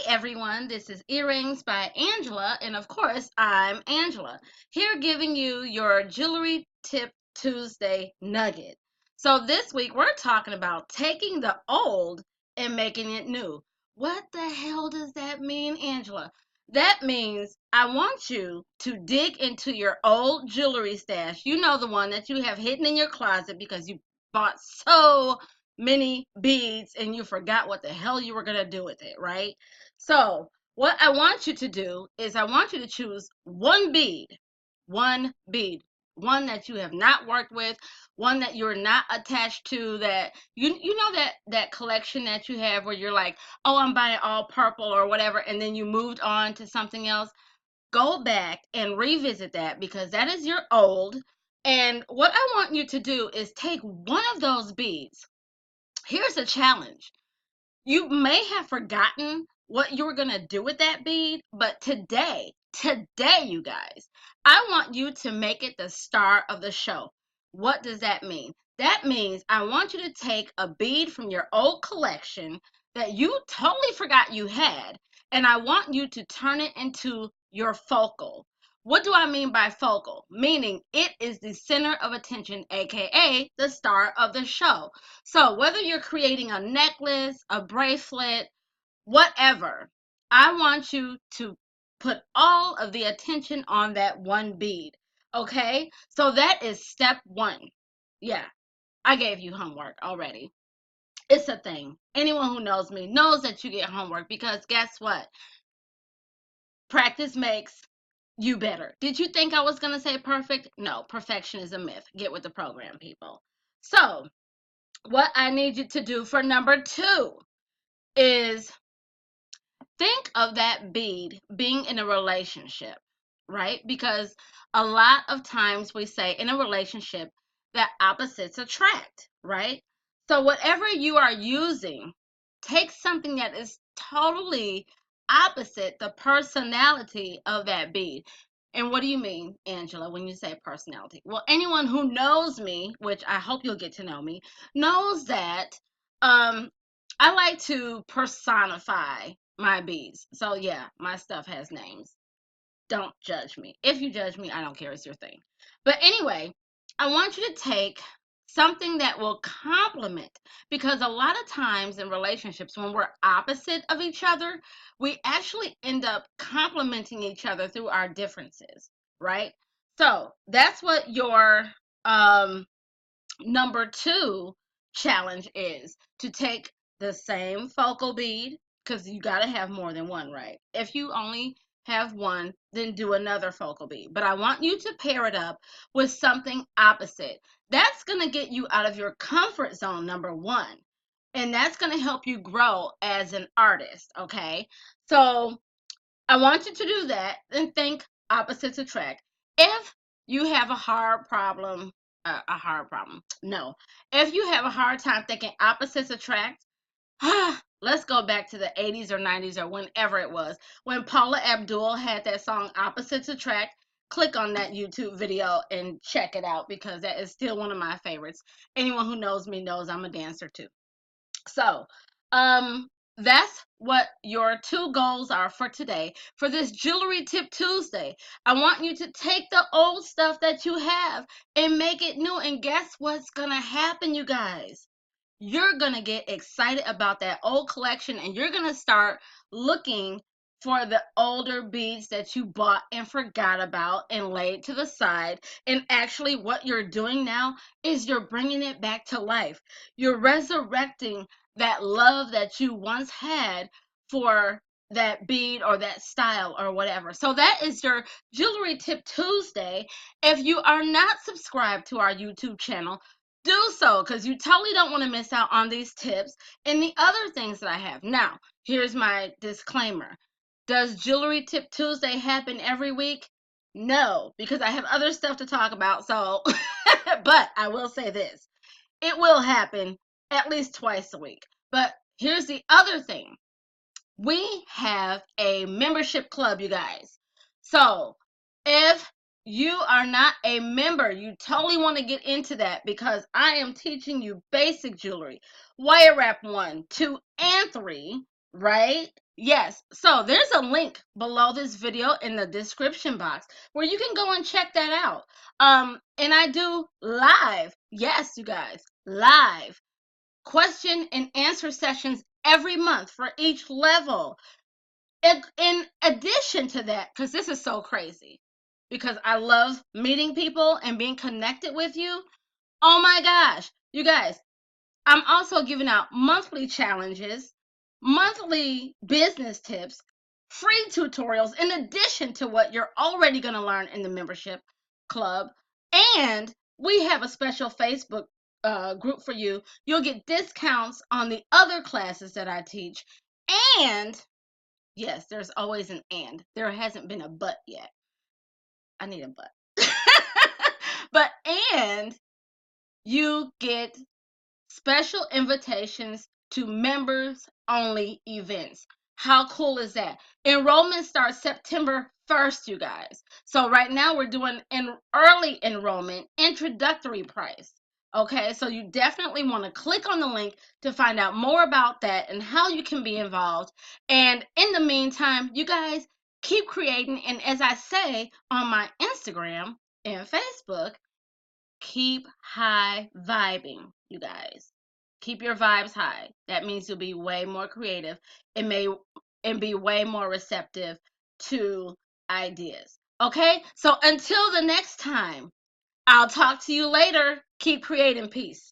everyone, this is Earrings by Angela, and of course, I'm Angela, here giving you your Jewelry Tip Tuesday nugget. So, this week we're talking about taking the old and making it new. What the hell does that mean, Angela? That means I want you to dig into your old jewelry stash. You know, the one that you have hidden in your closet because you bought so many beads and you forgot what the hell you were going to do with it, right? So, what I want you to do is I want you to choose one bead, one that you have not worked with, one that you're not attached to, that you know that collection that you have where you're like, "Oh, I'm buying all purple or whatever," and then you moved on to something else. Go back and revisit that because that is your old. And what I want you to do is take one of those beads. Here's a challenge. You may have forgotten what you were going to do with that bead, but today, you guys, I want you to make it the star of the show. What does that mean? That means I want you to take a bead from your old collection that you totally forgot you had, and I want you to turn it into your focal. What do I mean by focal? Meaning it is the center of attention, aka the star of the show. So whether you're creating a necklace, a bracelet, whatever, I want you to put all of the attention on that one bead. Okay? So that is step one. Yeah, I gave you homework already. It's a thing. Anyone who knows me knows that you get homework because guess what? Practice makes you better. Did you think I was going to say perfect? No, perfection is a myth. Get with the program, people. So, what I need you to do for number two is think of that bead being in a relationship, right? Because a lot of times we say in a relationship that opposites attract, right? So whatever you are using, take something that is totally opposite the personality of that bead. And what do you mean, Angela, when you say personality? Well, anyone who knows me, which I hope you'll get to know me, knows that um I like to personify my beads. So yeah, my stuff has names. Don't judge me. If you judge me, I don't care. It's your thing. But anyway, I want you to take something that will complement because a lot of times in relationships when we're opposite of each other, we actually end up complementing each other through our differences, right? So, that's what your um number two challenge is to take the same focal bead because you got to have more than one, right? If you only have one, then do another focal bead. But I want you to pair it up with something opposite. That's going to get you out of your comfort zone, number one. And that's going to help you grow as an artist, okay? So I want you to do that and think opposites attract. If you have a hard problem, no. If you have a hard time thinking opposites attract, let's go back to the 80s or 90s or whenever it was when Paula Abdul had that song Opposites Attract. Click on that YouTube video and check it out because that is still one of my favorites. Anyone who knows me knows I'm a dancer too. So, that's what your two goals are for today. For this Jewelry Tip Tuesday, I want you to take the old stuff that you have and make it new. And guess what's going to happen, you guys? You're going to get excited about that old collection and you're going to start looking for the older beads that you bought and forgot about and laid to the side. And actually, what you're doing now is you're bringing it back to life. You're resurrecting that love that you once had for that bead or that style or whatever. So that is your Jewelry Tip Tuesday. If you are not subscribed to our YouTube channel, do so because you totally don't want to miss out on these tips and the other things that I have. Now, here's my disclaimer. Does Jewelry Tip Tuesday happen every week? No, because I have other stuff to talk about. So, but I will say this. It will happen at least twice a week. But here's the other thing. We have a membership club, you guys. So if you are not a member, you totally want to get into that because I am teaching you basic jewelry, wire wrap 1, 2, and 3, right? Yes, so there's a link below this video in the description box where you can go and check that out. And I do live, yes, you guys, live question and answer sessions every month for each level. In addition to that, because this is so crazy, because I love meeting people and being connected with you. Oh my gosh, you guys, I'm also giving out monthly challenges, monthly business tips, free tutorials in addition to what you're already going to learn in the membership club. And we have a special Facebook group for you. You'll get discounts on the other classes that I teach. And yes, there's always an and. There hasn't been a but yet. I need a but. But and you get special invitations to members only events. How cool is that? Enrollment starts September 1st, you guys. So right now we're doing an early enrollment introductory price. Okay, so you definitely want to click on the link to find out more about that and how you can be involved. And in the meantime, you guys keep creating. And as I say on my Instagram and Facebook, keep high vibing, you guys. Keep your vibes high. That means you'll be way more creative and be way more receptive to ideas. Okay? So until the next time, I'll talk to you later. Keep creating peace.